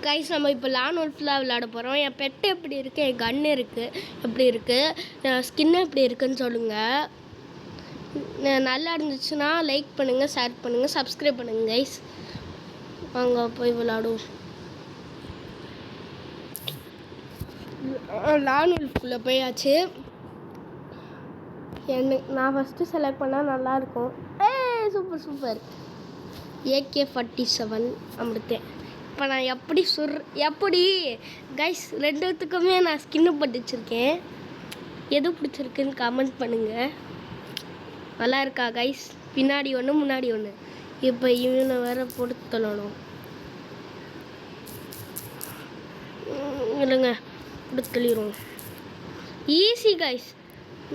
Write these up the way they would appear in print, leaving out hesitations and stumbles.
Guys நம்ம இப்போ லான் உல்ஃப்லாம் விளையாட போகிறோம். என் பெட்டு எப்படி இருக்குது, என் கன்று இருக்குது எப்படி இருக்குது, ஸ்கின் எப்படி இருக்குதுன்னு சொல்லுங்கள். நல்லா இருந்துச்சுன்னா லைக் பண்ணுங்கள், ஷேர் பண்ணுங்கள், சப்ஸ்கிரைப் பண்ணுங்கள் கைஸ். வாங்க போய் விளையாடுவோம். லான் உல்ஃப்குள்ளே போயாச்சு. நான் ஃபஸ்ட்டு செலக்ட் பண்ணால் நல்லாயிருக்கும். Super super. AK-47 அமிர்தேன். இப்போ நான் எப்படி கைஸ் ரெண்டுத்துக்குமே நான் ஸ்கின்னு படிச்சிருக்கேன். எது பிடிச்சிருக்குன்னு கமெண்ட் பண்ணுங்கள். நல்லா இருக்கா கைஸ்? பின்னாடி ஒன்று முன்னாடி ஒன்று. இப்போ இவனை வேறு போட்டு தள்ளணும். இல்லைங்க போட்டு தள்ளிடுவோம். Easy guys.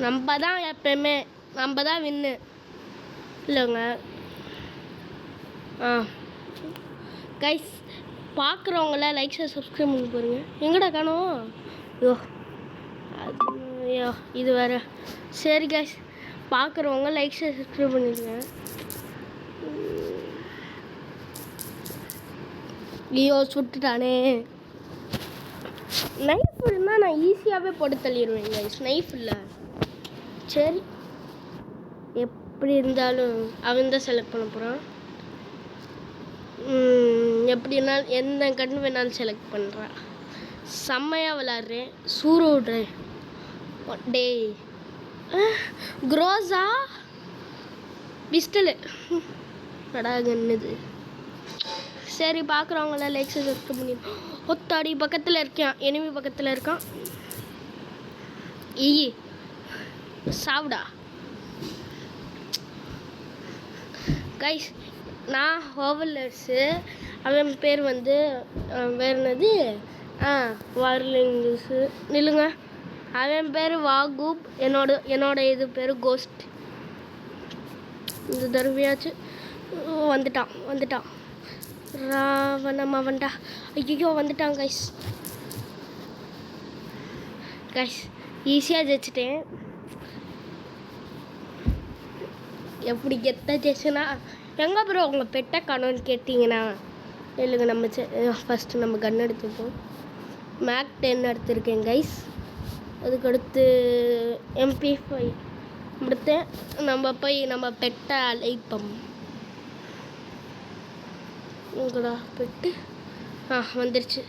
நம்ம தான் எப்பயுமே நம்ம தான் வின்னு இல்லைங்க. கைஸ் பார்க்குறவங்கள லைக் ஷேர் சப்ஸ்கிரைப் பண்ணி பாருங்க. எங்கடா காணோம்? ஐயோ இது வேறு. சரி கைஸ் பார்க்குறவங்க லைக் ஷேர் சப்ஸ்கிரைப் பண்ணிடுங்க. ஐயோ சுட்டுட்டானே. நைஃப் இருந்தால் நான் ஈஸியாகவே போட்டு தள்ளிடுவேன் கைஸ். நைஃப் இல்லை. சரி எப்படி இருந்தாலும் அவன் தான் செலக்ட் பண்ண போகிறான். எப்படின்னா எந்த கன்று வேணாலும் செலக்ட் பண்ணுறான். செம்மையாக விளாட்றேன். சூறு விட்றேன். டே க்ரோஸா பிஸ்டலு கடாகன்னுது. சரி பார்க்குறவங்கள லைக் சப்ஸ்கிரைப் பண்ணி. ஒத்தாடி பக்கத்தில் இருக்கான். எனிமி பக்கத்தில் இருக்கான். சாவுடா கைஸ். நான் ஹோவலர்ஸு. அவன் பேர் வந்து வேறு என்னது வார்லிங்ஸு நில்லுங்க. அவன் பேர் வாகூப். என்னோட இது பேர் கோஸ்ட். இந்த தடவையாச்சு வந்துட்டான் ராவணம் அவன்டா. ஐயோ வந்துட்டான் கைஸ். ஈஸியாக ஜெயிச்சிட்டேன். எப்படி கெத்த ஜெயிச்சுன்னா எங்கே ப்ரோ உங்கள் பெட்டை காணோன்னு கேட்டிங்கன்னா இல்லைங்க. நம்ம ஃபஸ்ட்டு நம்ம கன் எடுத்துப்போம். மேக் 10 எடுத்துருக்கேன் கைஸ். அதுக்கடுத்து MP5 எடுத்தேன். நம்ம போய் நம்ம பெட்டை அழைப்போம். உங்களா பெட்டு வந்துருச்சு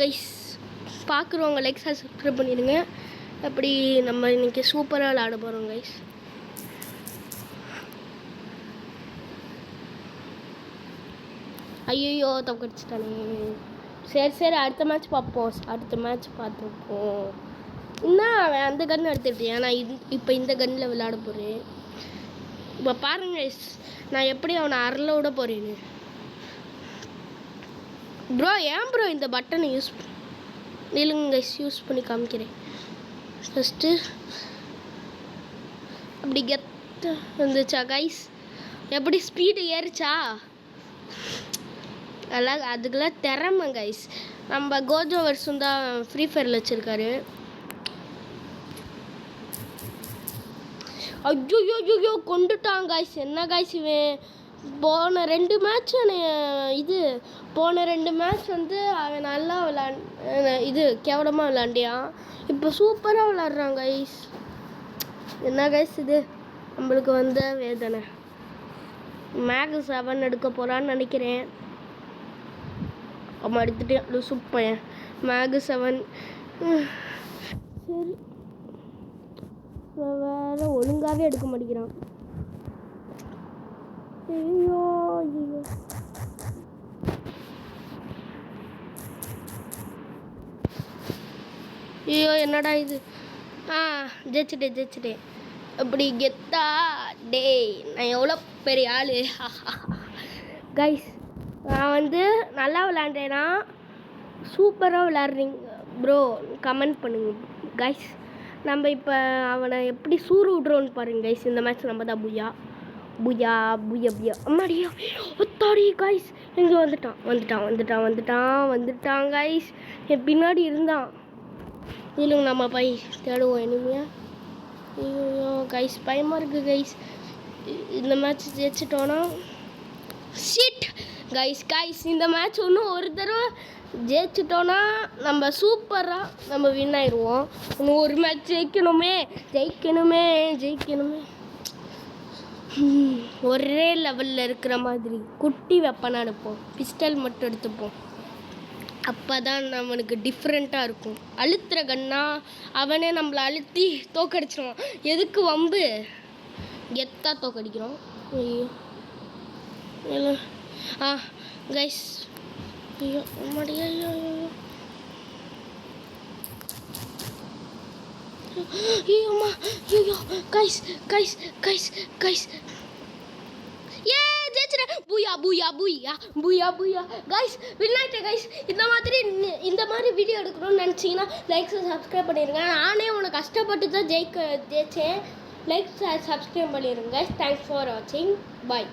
கைஸ். பார்க்குறவங்க லைக் சப்ஸ்கிரைப் பண்ணிடுங்க. அப்படி நம்ம இன்றைக்கி சூப்பராக விளாட போகிறோம் கைஸ். ஐயோ தப்பிச்சிட்டானே. சரி அடுத்த மேட்ச் பார்த்துப்போம். இன்னும் அவன் அந்த கன்று எடுத்துக்கிட்டேன். நான் இப்போ இந்த கன்னில் விளையாட போகிறேன். இப்போ பாருங்க நான் எப்படி அவனை அரல விட போகிறேன்னு. ப்ரோ ஏன் ப்ரோ இந்த பட்டனை நிலுங்க யூஸ் பண்ணி காமிக்கிறேன். ஃபஸ்ட்டு அப்படி கெத்த வந்துச்சா கைஸ்? எப்படி ஸ்பீடு ஏறிச்சா? அதெல்லாம் அதுக்கெல்லாம் திறமை கைஸ். நம்ம கோஜோ வருஷம் தான் ஃப்ரீ ஃபயரில் வச்சுருக்காரு. ஐயோ கொண்டுட்டான் கைஸ். என்ன கைஸ் இவன் போன 2 மேட்ச் வந்து அவன் நல்லா கேவலமாக விளாண்டியான். இப்போ சூப்பராக விளாட்றான் கைஸ். என்ன கைஸ் இது நம்மளுக்கு வந்த வேதனை. மேக் 7 எடுக்க போகிறான்னு நினைக்கிறேன். அவன் எடுத்துட்டேன் லூசுப் பையன். மேக் 7 சரி வேறு ஒழுங்காகவே எடுக்க மாட்டேங்கிறான். ஐயோ என்னடா இது. ஜெயிச்சிட்டேன். அப்படி கெத்தா டே நான் எவ்வளோ பெரிய ஆள் கைஸ். நான் வந்து நல்லா விளாண்டேன்னா சூப்பராக விளாட்றீங்க ப்ரோ கமெண்ட் பண்ணுங்க கைஸ். நம்ம இப்போ அவனை எப்படி சூறு விட்றோன்னு பாருங்க கைஸ். இந்த மேட்ச் நம்ம தான் புயா அம்மாடியா ஒத்தாடி கைஸ். எங்கே வந்துட்டான் கைஸ். என் பின்னாடி இருந்தான். இல்லைங்க நம்ம போய் தேடுவோம் இனிமையா. ஐயோ கைஸ் பயமாக இருக்குது கைஸ். இந்த மேட்ச் ஜெயிச்சிட்டோன்னா ஷிட் கைஸ் இந்த மேட்ச் இன்னும் ஒரு தடவை ஜெயிச்சிட்டோன்னா நம்ம சூப்பராக நம்ம வின் ஆயிடுவோம். இன்னும் ஒரு மேட்ச் ஜெயிக்கணுமே. ஒரே லெவலில் இருக்கிற மாதிரி குட்டி வெப்பனாக எடுப்போம். பிஸ்டல் மட்டும் எடுத்துப்போம். அப்போ தான் நம்மளுக்கு டிஃப்ரெண்ட்டாக இருக்கும். அழுத்துற கண்ணா அவனே நம்மளை அழுத்தி தோக்கடிச்சிடுவான். எதுக்கு வம்பு? கெத்தாக தோக்கடிக்கிறோம். ஐயோ இல்லை கைஸ். ஐயோ மடியா. ஐயோம்மா ஐயோ கைஸ் ஏ ஜெயிச்சிட்டேன். பூயா கைஸ் வின் ஆயிட்டேன் கைஸ். இந்த மாதிரி வீடியோ எடுக்கணும்னு நினச்சிங்கன்னா லைக் சப்ஸ்கிரைப் பண்ணிடுங்க. நானே உனக்கு கஷ்டப்பட்டு தான் ஜெயிச்சேன். லைக் சப்ஸ்கிரைப் பண்ணிடுங்க கைஸ். தேங்க்ஸ் ஃபார் வாட்சிங். பாய்.